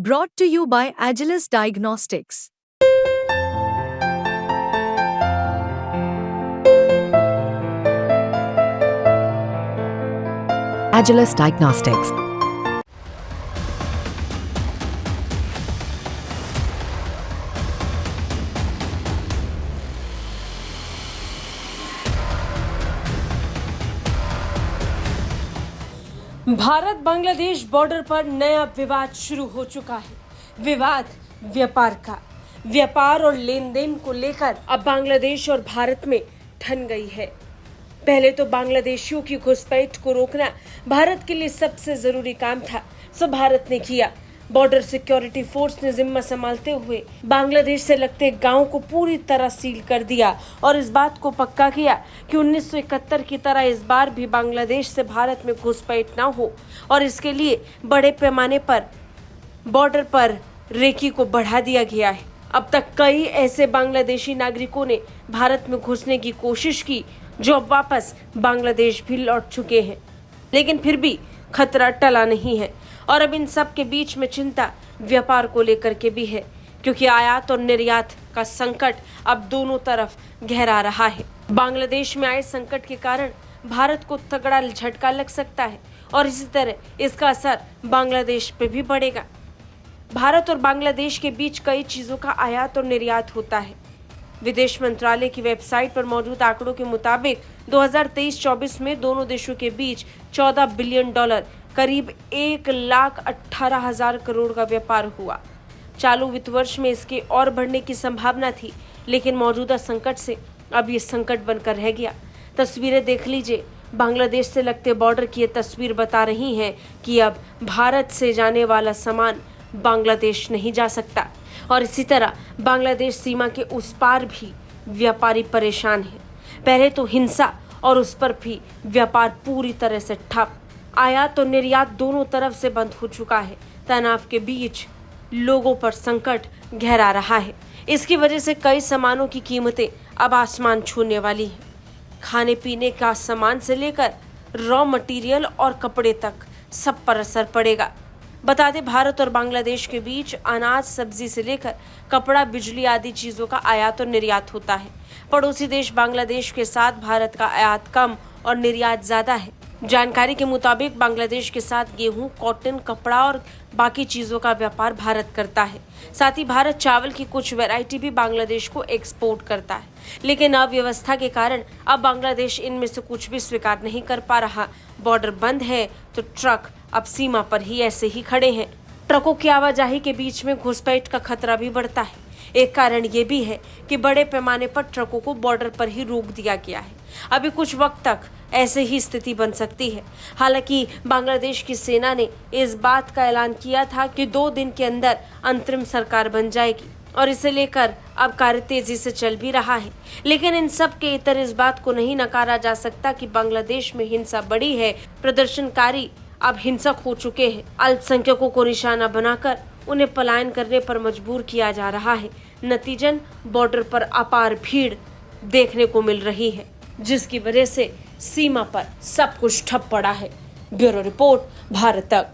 Brought to you by Agilus Diagnostics. Agilus Diagnostics. Bharat Bangladesh border पर नया विवाद शुरू हो चुका है। विवाद व्यापार का। व्यापार और लेन देन को लेकर अब बांग्लादेश और भारत में ठन गई है। पहले तो बांग्लादेशियों की घुसपैठ को रोकना भारत के लिए सबसे जरूरी काम था, सो भारत ने किया। बॉर्डर सिक्योरिटी फोर्स ने जिम्मा संभालते हुए बांग्लादेश से लगते गांव को पूरी तरह सील कर दिया और इस बात को पक्का किया कि 1971 की तरह इस बार भी बांग्लादेश से भारत में घुसपैठ ना हो और इसके लिए बड़े पैमाने पर बॉर्डर पर रेकी को बढ़ा दिया गया है। अब तक कई ऐसे बांग्लादेशी नागरिकों ने भारत में घुसने की कोशिश की जो अब वापस बांग्लादेश भी लौट चुके हैं, लेकिन फिर भी खतरा टला नहीं है और अब इन सब के बीच में चिंता व्यापार को लेकर के भी है, क्योंकि आयात और निर्यात का संकट अब दोनों तरफ गहरा रहा है। बांग्लादेश में आए संकट के कारण भारत को तगड़ा झटका लग सकता है और इसी तरह इसका असर बांग्लादेश पे भी पड़ेगा। भारत और बांग्लादेश के बीच कई चीजों का आयात और निर्यात होता है। विदेश मंत्रालय की वेबसाइट पर मौजूद आंकड़ों के मुताबिक 2023-24 में दोनों देशों के बीच $14 बिलियन करीब 1,18,000 करोड़ का व्यापार हुआ। चालू वित्त वर्ष में इसके और बढ़ने की संभावना थी, लेकिन मौजूदा संकट से अब ये संकट बनकर रह गया। तस्वीरें देख लीजिए। बांग्लादेश से लगते बॉर्डर की ये तस्वीर बता रही है कि अब भारत से जाने वाला सामान बांग्लादेश नहीं जा सकता और इसी तरह बांग्लादेश सीमा के उस पार भी व्यापारी परेशान हैं। पहले तो हिंसा और उस पर भी व्यापार पूरी तरह से ठप। आयात और निर्यात दोनों तरफ से बंद हो चुका है। तनाव के बीच लोगों पर संकट गहरा रहा है। इसकी वजह से कई सामानों की कीमतें अब आसमान छूने वाली हैं। खाने पीने का सामान से लेकर रॉ मटेरियल और कपड़े तक सब पर असर पड़ेगा। बता दें, भारत और बांग्लादेश के बीच अनाज, सब्जी से लेकर कपड़ा, बिजली आदि चीजों का आयात और निर्यात होता है। पड़ोसी देश बांग्लादेश के साथ भारत का आयात कम और निर्यात ज्यादा है। जानकारी के मुताबिक बांग्लादेश के साथ गेहूं, कॉटन, कपड़ा और बाकी चीजों का व्यापार भारत करता है। साथ ही भारत चावल की कुछ वैरायटी भी बांग्लादेश को एक्सपोर्ट करता है, लेकिन अव्यवस्था के कारण अब बांग्लादेश इनमें से कुछ भी स्वीकार नहीं कर पा रहा। बॉर्डर बंद है तो ट्रक अब सीमा पर ही ऐसे ही खड़े हैं। ट्रकों की आवाजाही के बीच में घुसपैठ का खतरा भी बढ़ता है। एक कारण ये भी है कि बड़े पैमाने पर ट्रकों को बॉर्डर पर ही रोक दिया गया है। अभी कुछ वक्त तक ऐसे ही स्थिति बन सकती है। हालांकि बांग्लादेश की सेना ने इस बात का ऐलान किया था कि 2 दिन के अंदर अंतरिम सरकार बन जाएगी और इसे लेकर अब कार्य तेजी से चल भी रहा है। लेकिन इन सब के इतर इस बात को नहीं नकारा जा सकता कि बांग्लादेश में हिंसा बढ़ी है। प्रदर्शनकारी अब हिंसक हो चुके हैं। अल्पसंख्यकों को निशाना बनाकर उन्हें पलायन करने पर मजबूर किया जा रहा है। नतीजन बॉर्डर पर अपार भीड़ देखने को मिल रही है, जिसकी वजह से सीमा पर सब कुछ ठप पड़ा है। ब्यूरो रिपोर्ट, भारत तक।